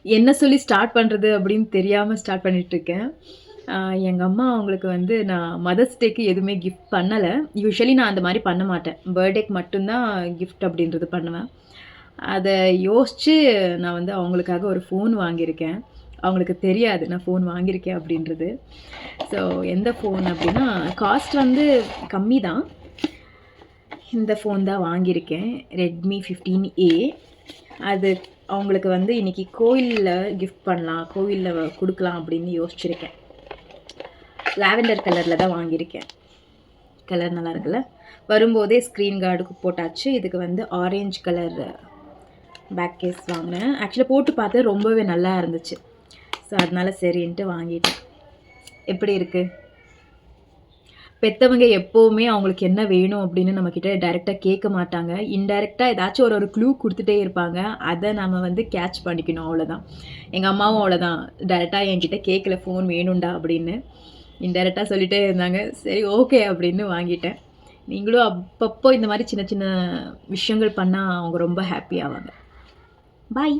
என்ன சொல்லி ஸ்டார்ட் பண்ணுறது அப்படின்னு தெரியாமல் ஸ்டார்ட் பண்ணிட்டுருக்கேன். எங்க அம்மா அவங்களுக்கு வந்து நான் மதர்ஸ் டேக்கு எதுவுமே கிஃப்ட் பண்ணலை. யூசுவலி நான் அந்த மாரி பண்ண மாட்டேன். பர்த்டேக்கு மட்டும் தான் கிஃப்ட் அப்படின்றது பண்ணுவேன். அத யோசிச்சு நான் வந்து அவங்களுக்காக ஒரு ஃபோன் வாங்கியிருக்கேன். அவங்களுக்கு தெரியாது நான் ஃபோன் வாங்கியிருக்கேன் அப்படின்றது. ஸோ எந்த ஃபோன் அப்படின்னா, காஸ்ட் வந்து கம்மி தான். இந்த ஃபோன் தான் வாங்கியிருக்கேன். Redmi 15A. அது அவங்களுக்கு வந்து இன்னைக்கு கோயில்ல கிஃப்ட் பண்ணலாம், கோவில்ல குடுக்கலாம் அப்படின்னு யோசிச்சிருக்கேன். லாவெண்டர் கலர்ல தான் வாங்கியிருக்கேன். கலர் நல்லா இருக்குல்ல? வரும்போதே ஸ்க்ரீன் கார்டுக்கு போட்டாச்சு. இதுக்கு வந்து ஆரஞ்ச் கலர் பேக் கேஸ் வாங்கினேன். ஆக்சுவலா போட்டு பார்த்தேன் ரொம்பவே நல்லா இருந்துச்சு. ஸோ அதனால சரின்ட்டு வாங்கிட்டேன். எப்படி இருக்கு? பெத்தவங்க எப்பவுமே அவங்களுக்கு என்ன வேணும் அப்படின்னு நம்மக்கிட்ட டைரெக்ட்டா கேட்க மாட்டாங்க. இன்டைரக்ட்டா ஏதாச்சும் ஒரு க்ளூ குடுத்துட்டே இருப்பாங்க. அத நம்ம வந்து கேட்ச் பண்ணிக்கணும் அவ்வளோதான். எங்க அம்மாவும் அவ்வளோதான். டைரெக்ட்டா என்கிட்ட கேட்கல ஃபோன் வேணும்டா அப்படின்னு. இன்டைரக்ட்டா சொல்லிட்டே இருந்தாங்க. சரி ஓகே அப்படின்னு வாங்கிட்டேன். நீங்களும் அப்பப்போ இந்த மாரி சின்ன சின்ன விஷயங்கள் பண்ணா அவங்க ரொம்ப ஹாப்பி ஆவாங்க. பாய்.